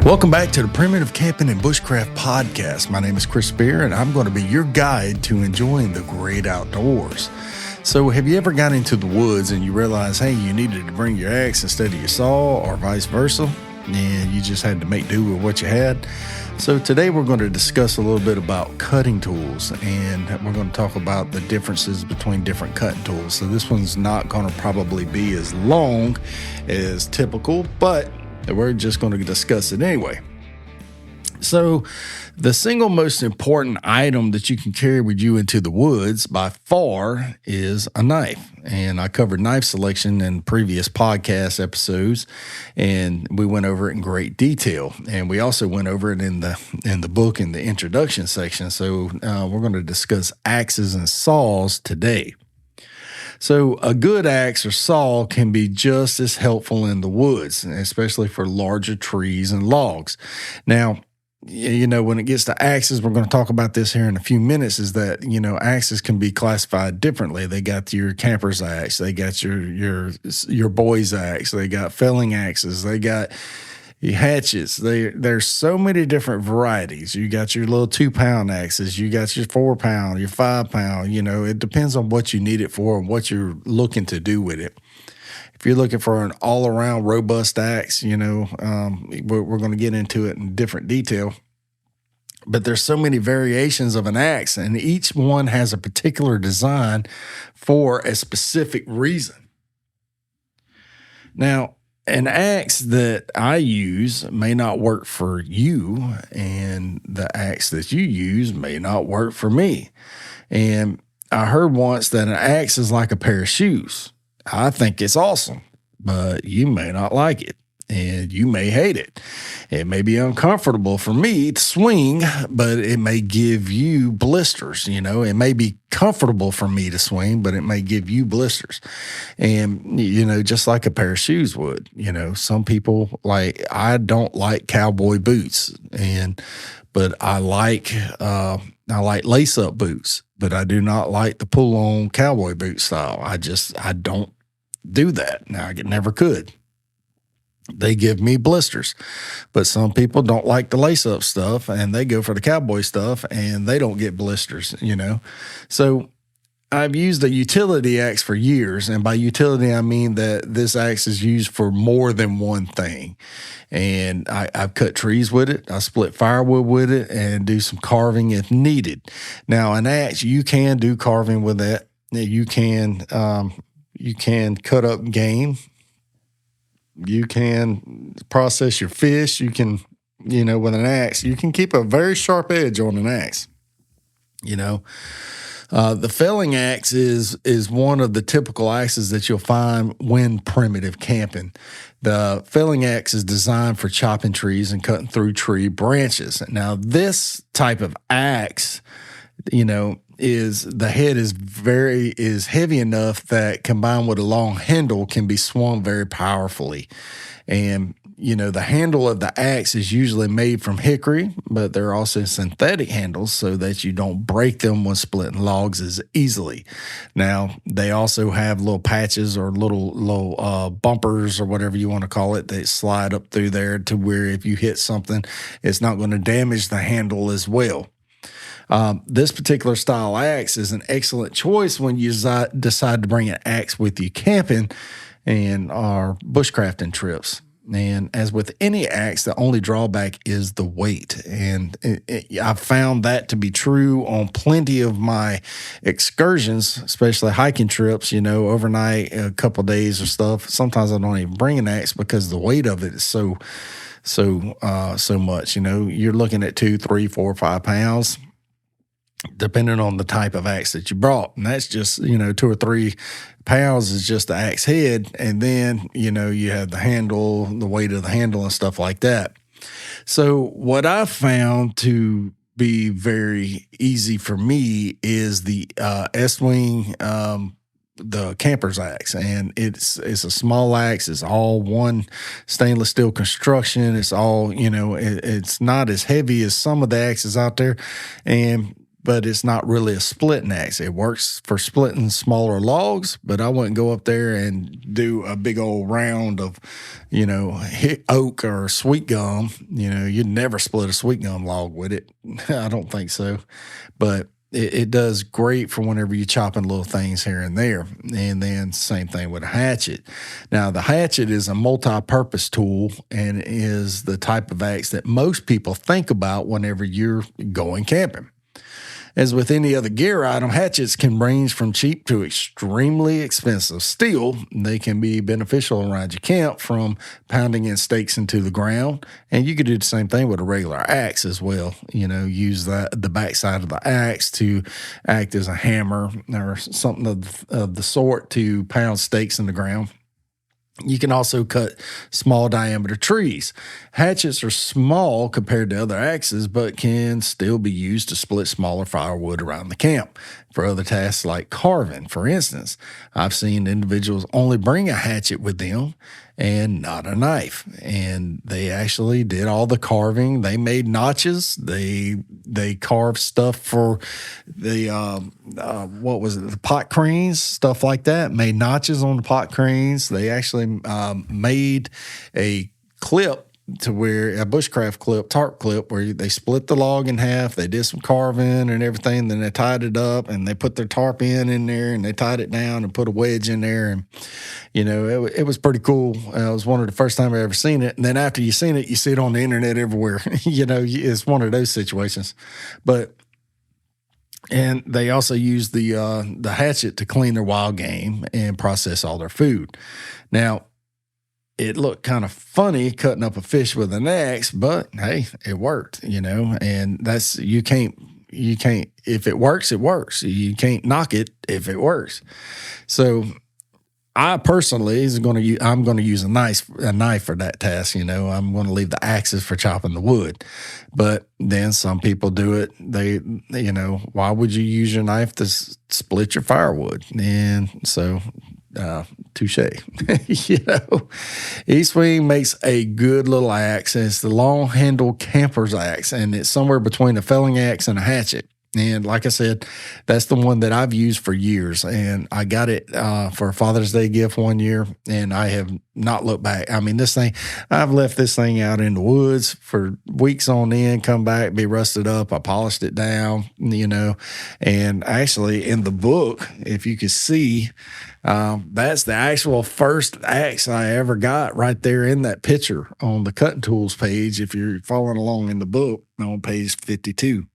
Welcome back to the Primitive Camping and Bushcraft podcast. My name is Chris Spear, and I'm going to be your guide to enjoying the great outdoors. So have you ever got into the woods and you realize, hey, you needed to bring your axe instead of your saw or vice versa, and you just had to make do with what you had? So today we're going to discuss a little bit about cutting tools, and we're going to talk about the differences between different cutting tools. So this one's not going to probably be as long as typical, but we're just going to discuss it anyway. So the single most important item that you can carry with you into the woods by far is a knife. And I covered knife selection in previous podcast episodes, and we went over it in great detail. And we also went over it in the book in the introduction section. So we're going to discuss axes and saws today. So a good axe or saw can be just as helpful in the woods, especially for larger trees and logs. Now, you know, when it gets to axes, we're going to talk about this here in a few minutes, is that, you know, axes can be classified differently. They got your camper's axe, they got your boy's axe, they got felling axes, they got hatchets. There's so many different varieties. You got your little 2-pound axes, you got your 4-pound, your 5-pound. You know, it depends on what you need it for and what you're looking to do with it. If you're looking for an all-around robust axe, you know, we're going to get into it in different detail. But there's so many variations of an axe, and each one has a particular design for a specific reason. Now, an axe that I use may not work for you, and the axe that you use may not work for me. And I heard once that an axe is like a pair of shoes. I think it's awesome, but you may not like it, and you may hate it. It may be uncomfortable for me to swing, but it may give you blisters. You know, it may be comfortable for me to swing, but it may give you blisters. And, you know, just like a pair of shoes would, you know, some people I don't like cowboy boots, but I like lace-up boots, but I do not like the pull-on cowboy boot style. I don't do that. Now, I never could. They give me blisters. But some people don't like the lace-up stuff, and they go for the cowboy stuff, and they don't get blisters, you know. So I've used a utility axe for years, and by utility, I mean that this axe is used for more than one thing. And I've cut trees with it, I split firewood with it, and do some carving if needed. Now, an axe, you can do carving with that. You can cut up game. You can process your fish. You can, you know, with an axe, you can keep a very sharp edge on an axe, you know. The felling axe is one of the typical axes that you'll find when primitive camping. The felling axe is designed for chopping trees and cutting through tree branches. Now, this type of axe, you know, the head is heavy enough that combined with a long handle can be swung very powerfully. And, you know, the handle of the axe is usually made from hickory, but there are also synthetic handles so that you don't break them when splitting logs as easily. Now, they also have little patches or little bumpers or whatever you want to call it that slide up through there to where if you hit something, it's not going to damage the handle as well. This particular style axe is an excellent choice when you decide to bring an axe with you camping and our bushcrafting trips. And as with any axe, the only drawback is the weight. And I've found that to be true on plenty of my excursions, especially hiking trips, you know, overnight, a couple of days or stuff. Sometimes I don't even bring an axe because the weight of it is so much. You know, you're looking at 2, 3, 4, 5 pounds. Depending on the type of axe that you brought. And that's just, you know, 2 or 3 pounds is just the axe head. And then, you know, you have the handle, the weight of the handle and stuff like that. So what I found to be very easy for me is the Eastwing, the camper's axe. And it's a small axe. It's all one stainless steel construction. It's all, you know, it's not as heavy as some of the axes out there. And but it's not really a splitting axe. It works for splitting smaller logs, but I wouldn't go up there and do a big old round of, oak or sweet gum. You'd never split a sweet gum log with it. I don't think so. But it does great for whenever you're chopping little things here and there. And then same thing with a hatchet. Now, the hatchet is a multi-purpose tool and is the type of axe that most people think about whenever you're going camping. As with any other gear item, hatchets can range from cheap to extremely expensive. Still, they can be beneficial around your camp, from pounding in stakes into the ground. And you could do the same thing with a regular axe as well. Use the backside of the axe to act as a hammer or something of the sort to pound stakes in the ground. You can also cut small diameter trees. Hatchets are small compared to other axes, but can still be used to split smaller firewood around the camp for other tasks like carving. For instance, I've seen individuals only bring a hatchet with them and not a knife. And they actually did all the carving. They made notches. They carved stuff for the, the pot cranes, stuff like that. Made notches on the pot cranes. They actually made a clip to where a bushcraft clip, tarp clip, where they split the log in half. They did some carving and everything. Then they tied it up and they put their tarp in there and they tied it down and put a wedge in there. And, it was pretty cool. It was one of the first time I ever seen it. And then after you seen it, you see it on the internet everywhere. It's one of those situations. And they also use the hatchet to clean their wild game and process all their food. Now, it looked kind of funny cutting up a fish with an axe, but hey, it worked, and that's, you can't, if it works, it works. You can't knock it if it works. So I personally I'm going to use a knife for that task. I'm going to leave the axes for chopping the wood. But then some people do it. Why would you use your knife to split your firewood? And so, touche. Eastwing makes a good little axe. And it's the long handle camper's axe, and it's somewhere between a felling axe and a hatchet. And like I said, that's the one that I've used for years. And I got it for a Father's Day gift one year, and I have not looked back. I mean, I've left this thing out in the woods for weeks on end, come back, be rusted up. I polished it down, and actually in the book, if you could see, that's the actual first axe I ever got right there in that picture on the cutting tools page. If you're following along in the book on page 52.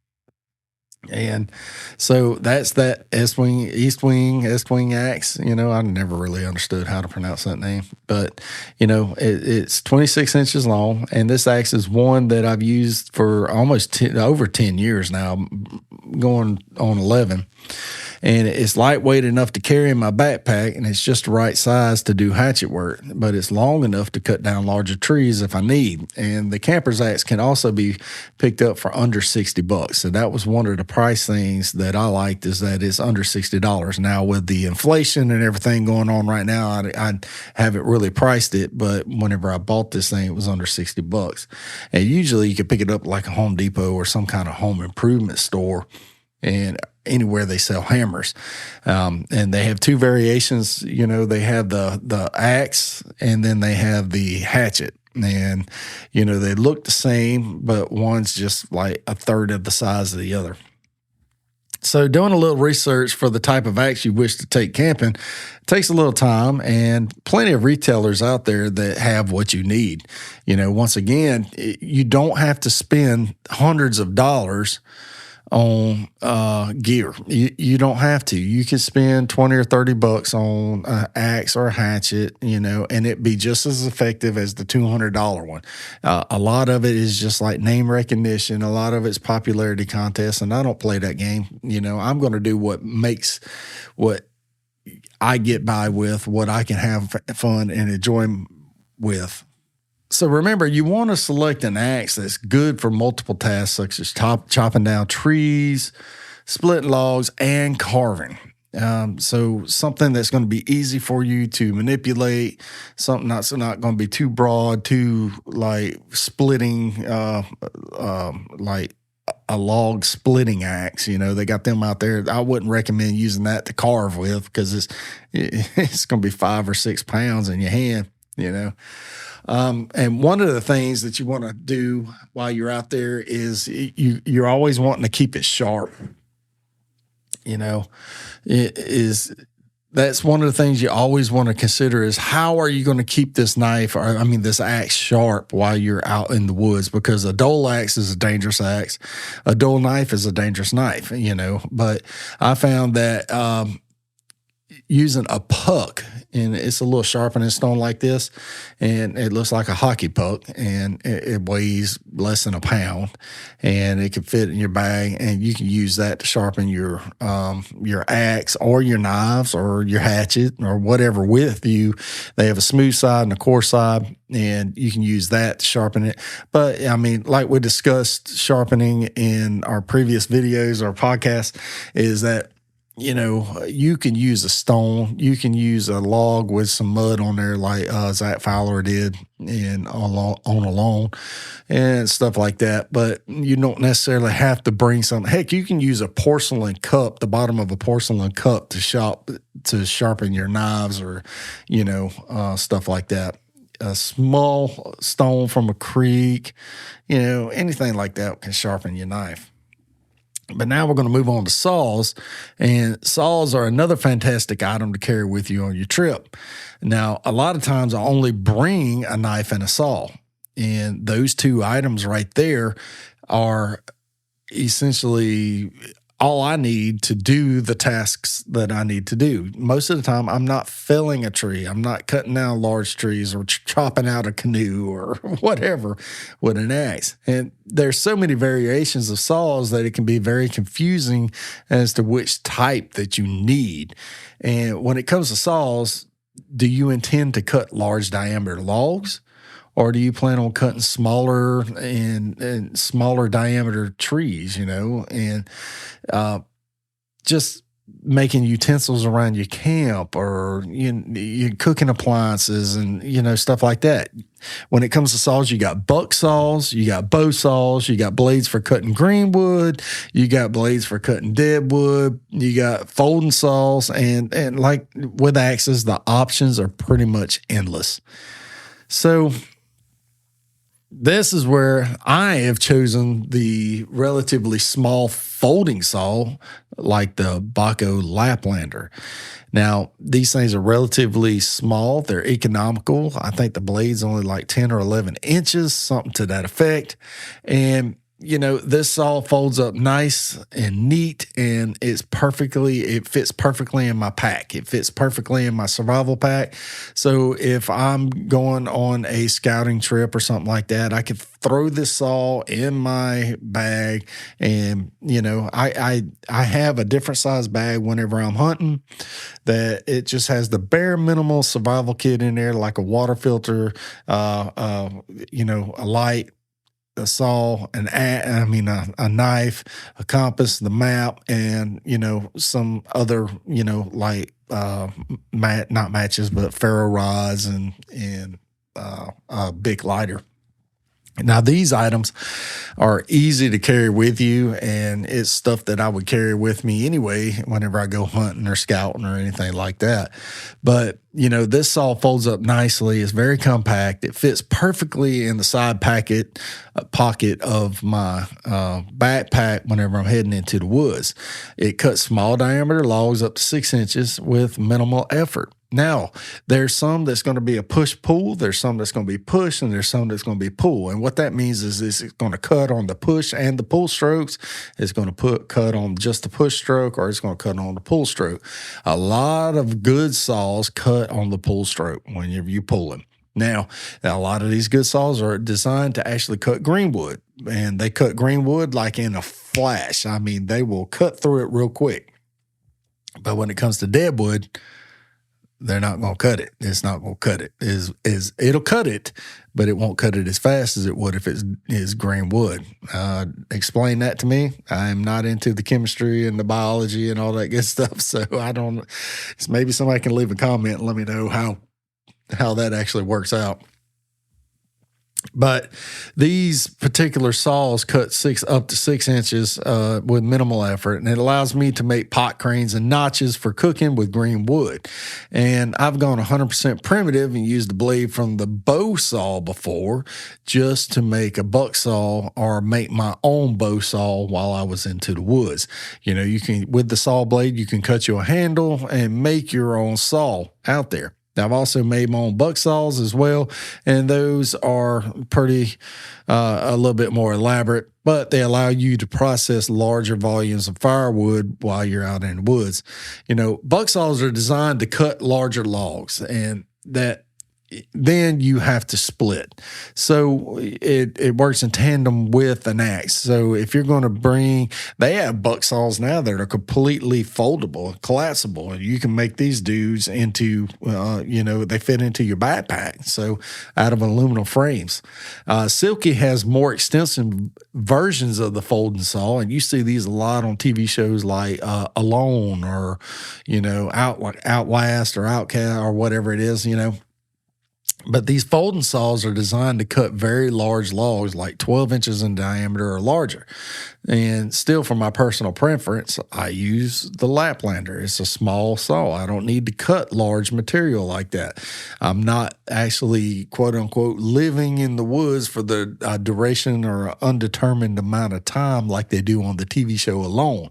And so that's that Eastwing axe. I never really understood how to pronounce that name, but it's 26 inches long, and this axe is one that I've used for almost over 10 years now, going on 11. And it's lightweight enough to carry in my backpack, and it's just the right size to do hatchet work, but it's long enough to cut down larger trees if I need. And the camper's axe can also be picked up for under $60. So that was one of the price things that I liked, is that it's under $60. Now, with the inflation and everything going on right now, I haven't really priced it, but whenever I bought this thing, it was under $60. And usually you could pick it up like a Home Depot or some kind of home improvement store, and anywhere they sell hammers. And they have two variations. They have the axe, and then they have the hatchet. And, they look the same, but one's just like a third of the size of the other. So doing a little research for the type of axe you wish to take camping takes a little time, and plenty of retailers out there that have what you need. Once again, you don't have to spend hundreds of dollars on gear. You don't have to. You can spend $20 or $30 on an axe or a hatchet, and it be just as effective as the $200 one. A lot of it is just like name recognition. A lot of it's popularity contests, and I don't play that game. I'm going to do what I get by with, what I can have fun and enjoy with. So remember, you want to select an axe that's good for multiple tasks, such as chopping down trees, splitting logs, and carving. So something that's going to be easy for you to manipulate, something that's not going to be too broad, too like splitting, like a log splitting axe. They got them out there. I wouldn't recommend using that to carve with because it's going to be 5 or 6 pounds in your hand. And one of the things that you want to do while you're out there is you're always wanting to keep it sharp. That's one of the things you always want to consider is how are you going to keep this knife, this axe sharp while you're out in the woods? Because a dull axe is a dangerous axe. A dull knife is a dangerous knife, But I found that using a puck, and it's a little sharpening stone like this, and it looks like a hockey puck, and it weighs less than a pound, and it can fit in your bag, and you can use that to sharpen your axe or your knives or your hatchet or whatever with you. They have a smooth side and a coarse side, and you can use that to sharpen it. But like we discussed sharpening in our previous videos or podcasts, is that you can use a stone, you can use a log with some mud on there, like Zach Fowler did on a lawn and stuff like that. But you don't necessarily have to bring something. Heck, you can use a porcelain cup, the bottom of a porcelain cup, to sharpen your knives or stuff like that. A small stone from a creek, anything like that can sharpen your knife. But now we're going to move on to saws, and saws are another fantastic item to carry with you on your trip. Now, a lot of times I only bring a knife and a saw, and those two items right there are essentially all I need to do the tasks that I need to do. Most of the time, I'm not felling a tree. I'm not cutting down large trees or chopping out a canoe or whatever with an axe. And there's so many variations of saws that it can be very confusing as to which type that you need. And when it comes to saws, do you intend to cut large diameter logs? Or do you plan on cutting smaller and smaller diameter trees, and just making utensils around your camp or your cooking appliances and, stuff like that? When it comes to saws, you got buck saws, you got bow saws, you got blades for cutting greenwood, you got blades for cutting deadwood, you got folding saws, and like with axes, the options are pretty much endless. So this is where I have chosen the relatively small folding saw, like the Baco Laplander. Now, these things are relatively small. They're economical. I think the blade's only like 10 or 11 inches, something to that effect. And this saw folds up nice and neat, and it fits perfectly in my pack. It fits perfectly in my survival pack. So if I'm going on a scouting trip or something like that, I could throw this saw in my bag, and I have a different size bag whenever I'm hunting that it just has the bare minimal survival kit in there, like a water filter, a light, a saw, a knife, a compass, the map, and some other like not matches but ferro rods and a big lighter. Now, these items are easy to carry with you, and it's stuff that I would carry with me anyway whenever I go hunting or scouting or anything like that. But, this saw folds up nicely. It's very compact. It fits perfectly in the side pocket of my backpack whenever I'm heading into the woods. It cuts small diameter logs up to 6 inches with minimal effort. Now, there's some that's going to be a push-pull, there's some that's going to be push, and there's some that's going to be pull. And what that means is it's going to cut on the push and the pull strokes. It's going to cut on just the push stroke, or it's going to cut on the pull stroke. A lot of good saws cut on the pull stroke whenever you pull them. Now, a lot of these good saws are designed to actually cut greenwood, and they cut greenwood like in a flash. They will cut through it real quick. But when it comes to deadwood, they're not going to cut it. It's not going to cut it. It'll cut it, but it won't cut it as fast as it would if it is green wood. Explain that to me. I'm not into the chemistry and the biology and all that good stuff, so I don't. Maybe somebody can leave a comment and let me know how that actually works out. But these particular saws cut up to 6 inches with minimal effort, and it allows me to make pot cranes and notches for cooking with green wood. And I've gone 100% primitive and used the blade from the bow saw before, just to make a buck saw or make my own bow saw while I was into the woods. You can, with the saw blade, you can cut you a handle and make your own saw out there. I've also made my own buck saws as well, and those are pretty a little bit more elaborate, but they allow you to process larger volumes of firewood while you're out in the woods. Buck saws are designed to cut larger logs, and then you have to split. So it works in tandem with an axe. So if you're going to they have buck saws now that are completely foldable, collapsible, and you can make these dudes into, they fit into your backpack. So out of aluminum frames. Silky has more extensive versions of the folding saw, and you see these a lot on TV shows like Alone or, Outlast or Outcast or whatever it is, But these folding saws are designed to cut very large logs, like 12 inches in diameter or larger. And still, for my personal preference, I use the Laplander. It's a small saw. I don't need to cut large material like that. I'm not actually, quote unquote, living in the woods for the duration or undetermined amount of time like they do on the TV show Alone.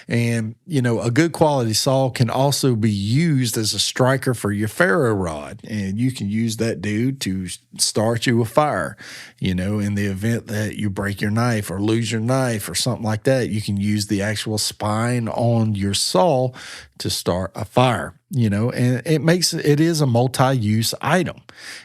And, a good quality saw can also be used as a striker for your ferro rod. And you can use that dude to start you a fire. In the event that you break your knife or lose your knife or something like that, you can use the actual spine on your saw to start a fire. And it is a multi-use item.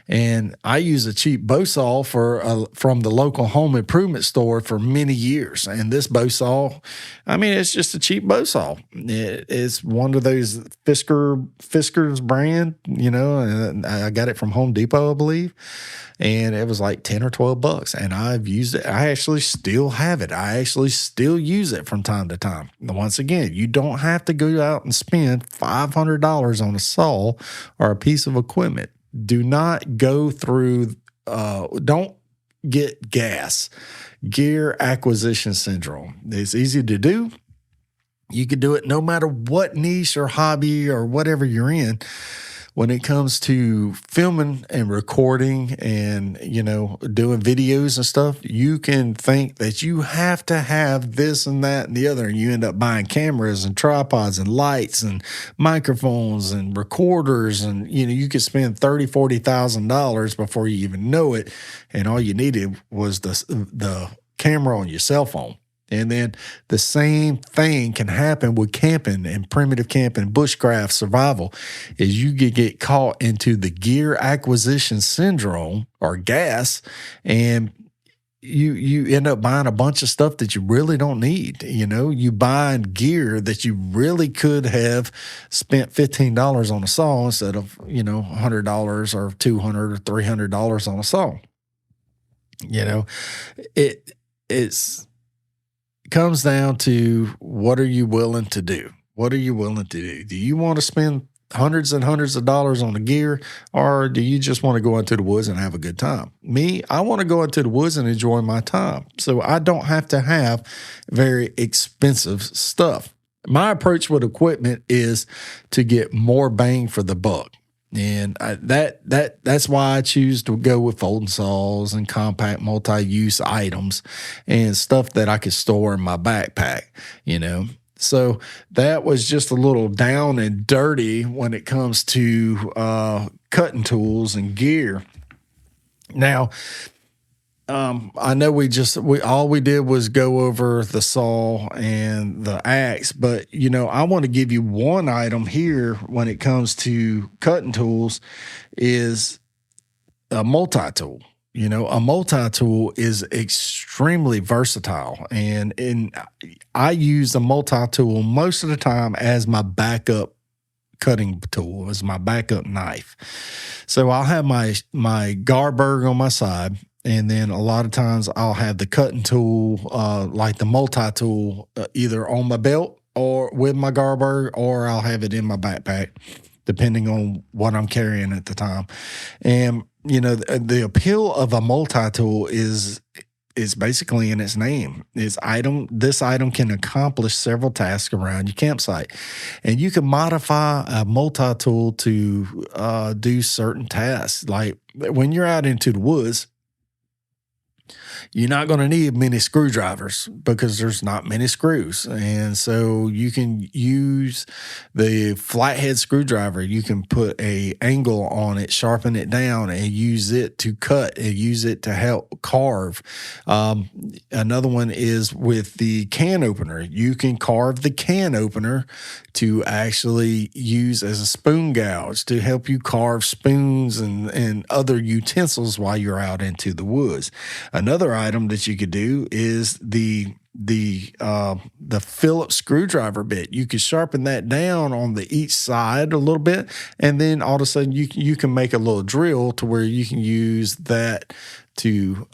And I use a cheap bow saw from the local home improvement store for many years. And this bow saw, it's just a cheap bow saw. It's one of those Fisker's brand, and I got it from Home Depot, I believe. And it was like 10 or 12 bucks. And I've used it. I actually still have it. I actually still use it from time to time. And once again, you don't have to go out and spend $500 on a saw or a piece of equipment. Do not go through, don't get gear acquisition syndrome. It's easy to do. You can do it no matter what niche or hobby or whatever you're in. When it comes to filming and recording and, doing videos and stuff, you can think that you have to have this and that and the other, and you end up buying cameras and tripods and lights and microphones and recorders, and, you could spend $30,000, $40,000 before you even know it, and all you needed was the camera on your cell phone. And then the same thing can happen with camping and primitive camping, bushcraft, survival, is you get caught into the gear acquisition syndrome or gas, and you end up buying a bunch of stuff that you really don't need. You buying gear that you really could have spent $15 on a saw instead of, $100 or $200 or $300 on a saw. It's comes down to, what are you willing to do? What are you willing to do? Do you want to spend hundreds and hundreds of dollars on the gear, or do you just want to go into the woods and have a good time? Me, I want to go into the woods and enjoy my time. So I don't have to have very expensive stuff. My approach with equipment is to get more bang for the buck. And that's why I choose to go with folding saws and compact multi-use items and stuff that I could store in my backpack, So that was just a little down and dirty when it comes to cutting tools and gear. Now, I know all we did was go over the saw and the axe, but I want to give you one item here when it comes to cutting tools is a multi-tool. A multi-tool is extremely versatile, and I use a multi-tool most of the time as my backup cutting tool, as my backup knife. So I'll have my Garberg on my side. And then a lot of times I'll have the cutting tool, like the multi-tool, either on my belt or with my Garberg, or I'll have it in my backpack. depending on what I'm carrying at the time. And, you know, the appeal of a multi-tool is basically in its name. This item can accomplish several tasks around your campsite. And you can modify a multi-tool to do certain tasks. Like when you're out into the woods, you're not going to need many screwdrivers because there's not many screws. And so you can use the flathead screwdriver. You can put a angle on it, sharpen it down, and use it to cut and use it to help carve. Another one is with the can opener. You can carve the can opener to actually use as a spoon gouge to help you carve spoons and other utensils while you're out into the woods. Another item that you could do is the Phillips screwdriver bit. You could sharpen that down on each side a little bit, and then all of a sudden you can make a little drill to where you can use that to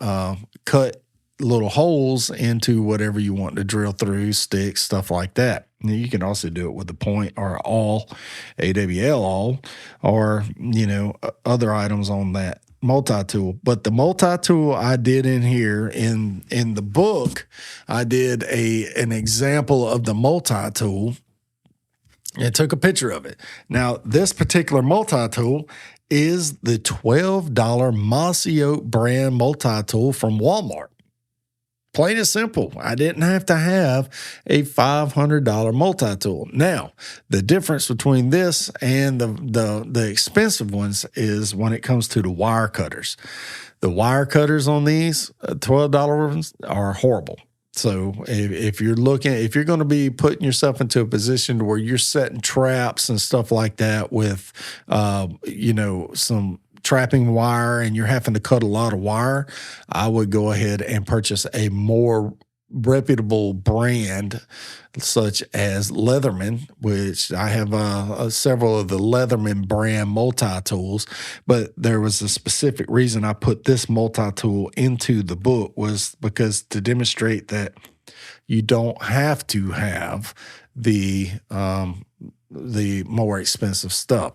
cut little holes into whatever you want to drill through, sticks, stuff like that. And you can also do it with the point or awl, AWL awl, or, you know, other items on that multi-tool. But the multi-tool I did in here in the book, I did an example of the multi-tool and took a picture of it. Now, this particular multi-tool is the $12 Mossy Oak brand multi-tool from Walmart. Plain and simple. I didn't have to have a $500 multi-tool. Now, the difference between this and the expensive ones is when it comes to the wire cutters. The wire cutters on these $12 ones are horrible. So if you're going to be putting yourself into a position where you're setting traps and stuff like that with, you know, some trapping wire and you're having to cut a lot of wire, I would go ahead and purchase a more reputable brand such as Leatherman, which I have several of the Leatherman brand multi-tools, but there was a specific reason I put this multi-tool into the book was because to demonstrate that you don't have to have the more expensive stuff,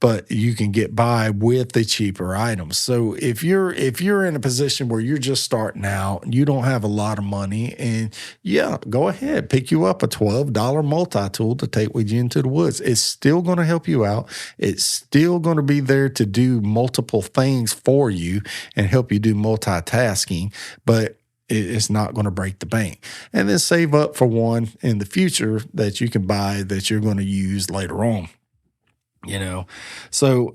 but you can get by with the cheaper items. So if you're in a position where you're just starting out, you don't have a lot of money, and yeah, go ahead, pick you up a $12 multi-tool to take with you into the woods. It's still going to help you out. It's still going to be there to do multiple things for you and help you do multitasking, but it's not going to break the bank. And then save up for one in the future that you can buy that you're going to use later on. You know, so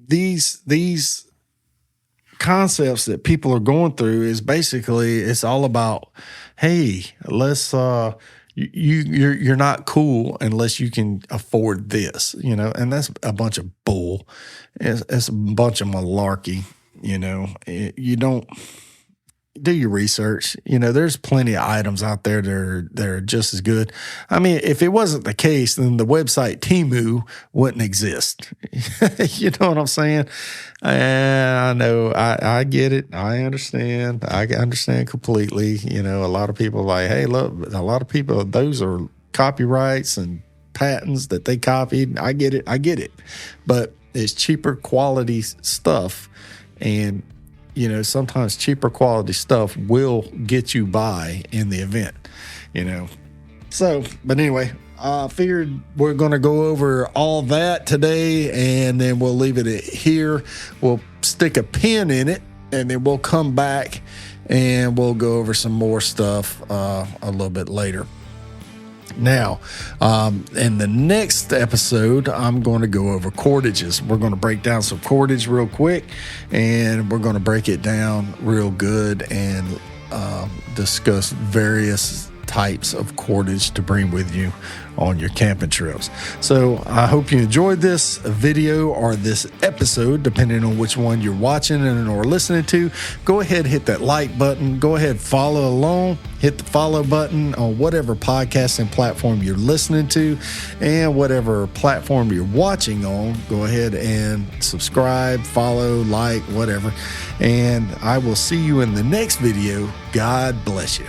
these concepts that people are going through is basically, it's all about, hey, let's you're not cool unless you can afford this, you know, and that's a bunch of bull. It's a bunch of malarkey. You know, you don't do your research. You know, there's plenty of items out there that are just as good. I mean, if it wasn't the case, then the website Temu wouldn't exist. You know what I'm saying? I know. I get it. I understand. I understand completely. You know, a lot of people are like, hey, look, a lot of people, those are copyrights and patents that they copied. I get it. But it's cheaper quality stuff. And you know, sometimes cheaper quality stuff will get you by in the event, you know. So, but anyway, I figured we're going to go over all that today, and then we'll leave it here. We'll stick a pin in it, and then we'll come back, and we'll go over some more stuff a little bit later. Now, in the next episode, I'm going to go over cordages. We're going to break down some cordage real quick, and we're going to break it down real good and discuss various types of cordage to bring with you on your camping trips. So I hope you enjoyed this video or this episode, depending on which one you're watching and or listening to. Go ahead, hit that like button. Go ahead, follow along. Hit the follow button on whatever podcasting platform you're listening to, and whatever platform you're watching on. Go ahead and subscribe, follow, like, whatever. And I will see you in the next video. God bless you.